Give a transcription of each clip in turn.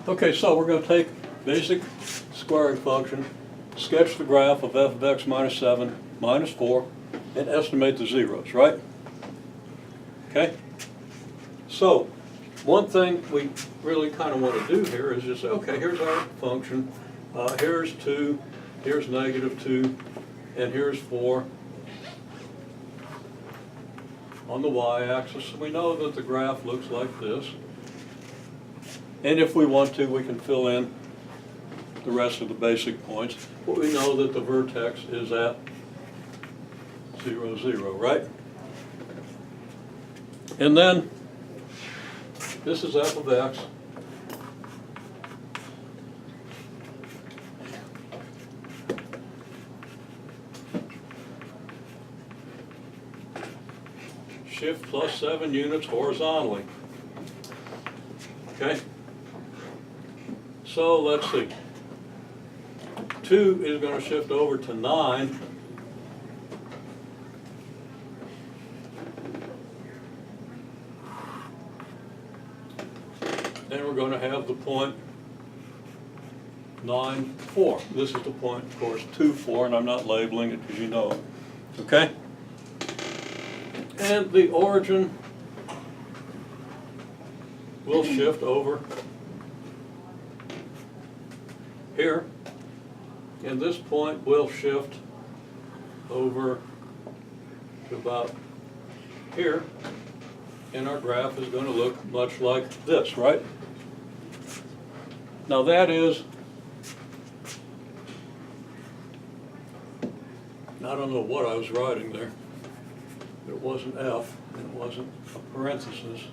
Okay, so we're going to take basic squaring function, sketch the graph of f of x minus 7 minus 4, and estimate the zeros, right? Okay? So, one thing we really kind of want to do here is just say, okay, here's our function, here's 2, here's negative 2, and here's 4 on the y-axis. We know that the graph looks like this. And if we want to, we can fill in the rest of the basic points. But we know that the vertex is at 0, 0, right? And then, this is f of x. Shift plus 7 units horizontally. Okay? So let's see. 2 is going to shift over to 9. Then we're going to have the point 9, 4. This is the point, of course, 2, 4, and I'm not labeling it because you know it. Okay? And the origin will shift over here, and this point will shift over to about here, and our graph is going to look much like this, right? Now that is, I don't know what I was writing there. It wasn't f, it wasn't a parenthesis,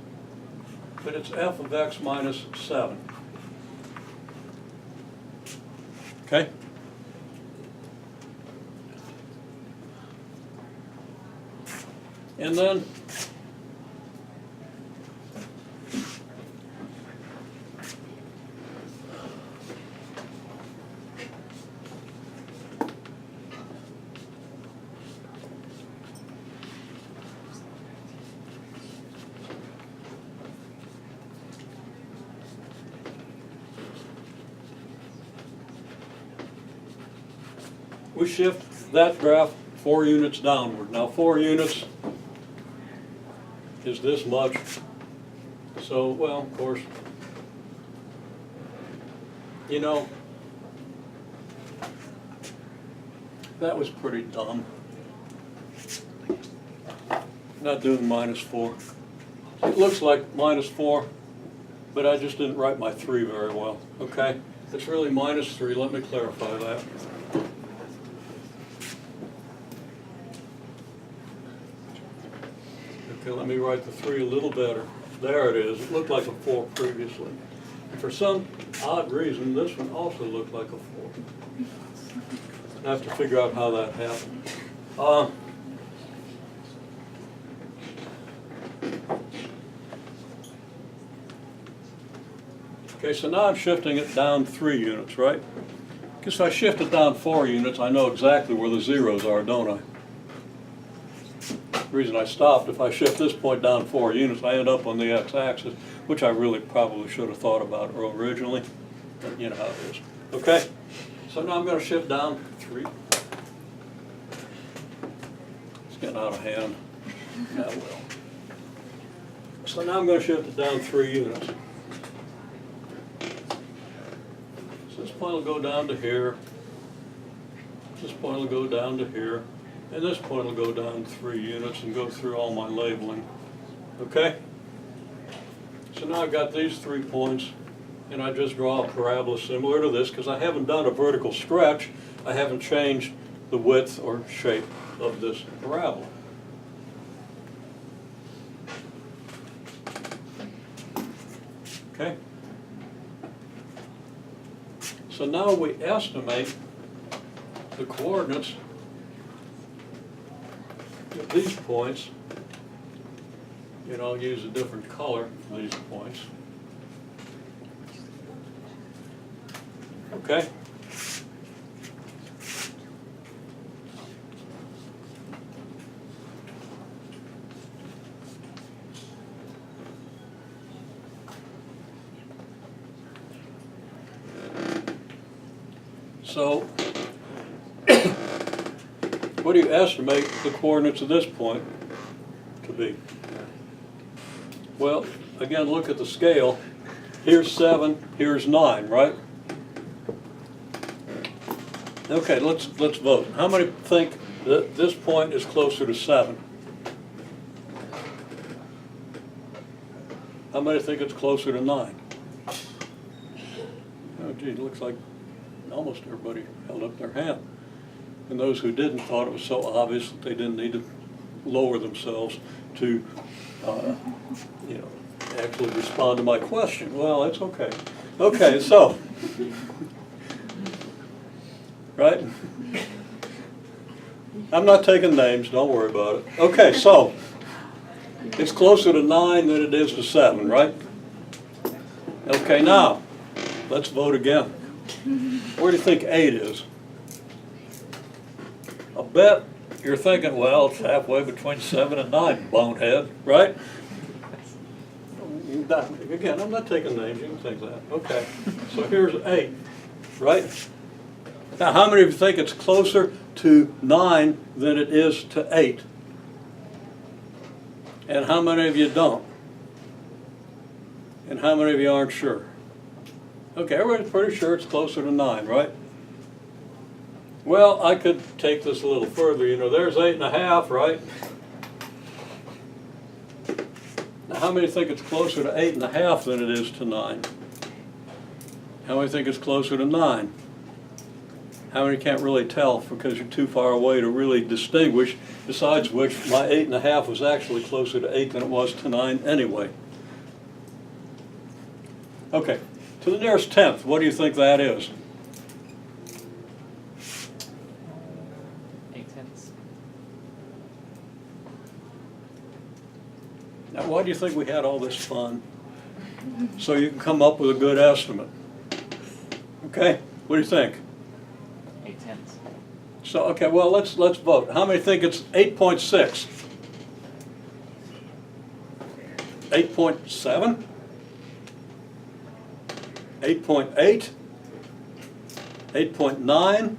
but it's f of x minus 7. Okay? And then we shift that graph 4 units downward. Now 4 units is this much. So, well, of course, you know, that was pretty dumb. Not doing minus 4. It looks like minus 4, but I just didn't write my 3 very well. Okay? It's really minus 3. Let me clarify that. Okay, let me write the 3 a little better. There it is. It looked like a 4 previously. And for some odd reason, this one also looked like a 4. I have to figure out how that happened. Okay, so now I'm shifting it down 3 units, right? Because if I shift it down 4 units, I know exactly where the zeros are, don't I? The reason I stopped, if I shift this point down 4 units, I end up on the x-axis, which I really probably should have thought about originally, but you know how it is. Okay, so now I'm going to shift down 3. It's getting out of hand. Yeah, it will. So now I'm going to shift it down 3 units. So this point will go down to here. This point will go down to here. And this point will go down 3 units and go through all my labeling. Okay? So now I've got these 3 points, and I just draw a parabola similar to this because I haven't done a vertical stretch. I haven't changed the width or shape of this parabola. Okay? So now we estimate the coordinates of these points, and I'll use a different color for these points. Okay? So, what do you estimate the coordinates of this point to be? Well, again, look at the scale. Here's 7, here's 9, right? Okay, let's vote. How many think that this point is closer to 7? How many think it's closer to 9? Oh, gee, it looks like almost everybody held up their hand. And those who didn't thought it was so obvious that they didn't need to lower themselves to, actually respond to my question. Well, that's okay. Okay, so, right? I'm not taking names, don't worry about it. Okay, so, it's closer to 9 than it is to 7, right? Okay, now, let's vote again. Where do you think 8 is? I'll bet you're thinking, well, it's halfway between 7 and 9, bonehead, right? Again, I'm not taking names, you can think that. Okay, so here's 8, right? Now, how many of you think it's closer to 9 than it is to 8? And how many of you don't? And how many of you aren't sure? Okay, everybody's pretty sure it's closer to 9, right? Well, I could take this a little further. You know, there's 8.5, right? Now, how many think it's closer to 8.5 than it is to 9? How many think it's closer to 9? How many can't really tell because you're too far away to really distinguish, besides which my 8.5 was actually closer to 8 than it was to 9 anyway. Okay, to the nearest tenth, what do you think that is? 8/10. Now, why do you think we had all this fun? So you can come up with a good estimate. Okay, what do you think? 8/10. So, okay, well, let's vote. How many think it's 8.6? 8.7? 8.8? 8.9?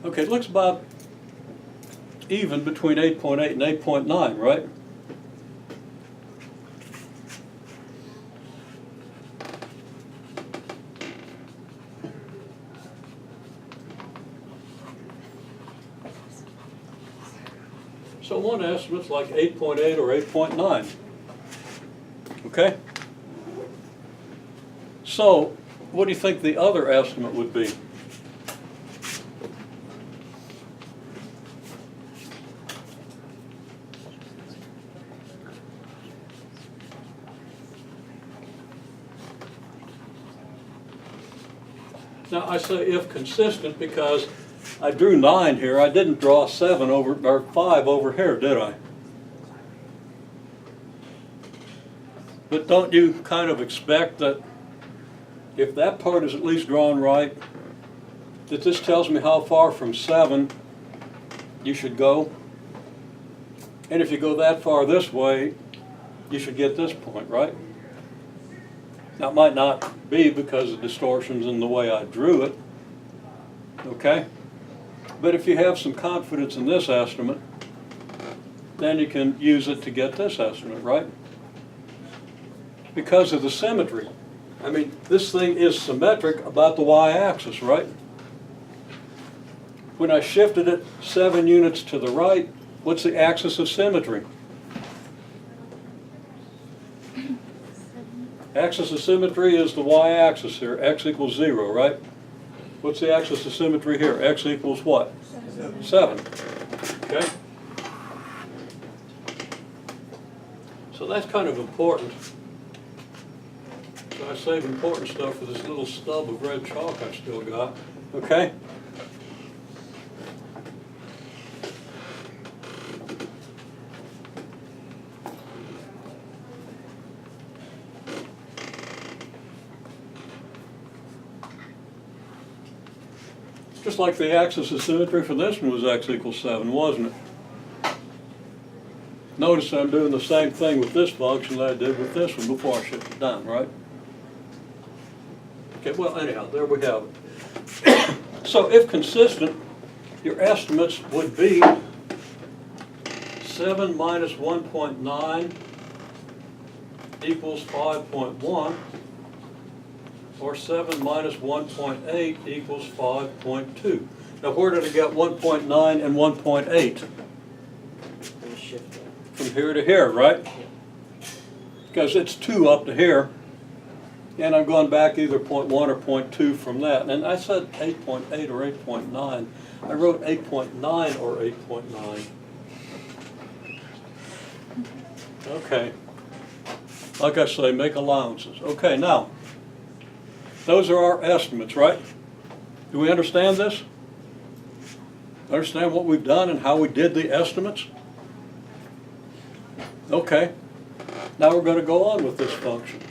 Okay, it looks about even between 8.8 and 8.9, right? So one estimate's like 8.8 or 8.9. Okay? So, what do you think the other estimate would be? Now, I say if consistent because I drew 9 here. I didn't draw 7 over, or 5 over here, did I? But don't you kind of expect that if that part is at least drawn right, that this tells me how far from 7 you should go? And if you go that far this way, you should get this point, right? Now, it might not be because of distortions in the way I drew it, okay? But if you have some confidence in this estimate, then you can use it to get this estimate, right? Because of the symmetry. I mean, this thing is symmetric about the y-axis, right? When I shifted it 7 units to the right, what's the axis of symmetry? Axis of symmetry is the y-axis here, x equals 0, right? What's the axis of symmetry here? X equals what? 7. Okay? So that's kind of important. So I save important stuff for this little stub of red chalk I still got. Okay? Just like the axis of symmetry for this one was x equals 7, wasn't it? Notice I'm doing the same thing with this function that I did with this one before I shift it down, right? Okay, well, anyhow, there we have it. So if consistent, your estimates would be 7 minus 1.9 equals 5.1, or 7 minus 1.8 equals 5.2. Now where did I get 1.9 and 1.8? From here to here, right? Because it's 2 up to here, and I'm going back either 0.1 or 0.2 from that. And I said 8.8 or 8.9. I wrote 8.9 or 8.9. Okay. Like I say, make allowances. Okay, now, those are our estimates, right? Do we understand this? Understand what we've done and how we did the estimates? Okay. Now we're going to go on with this function.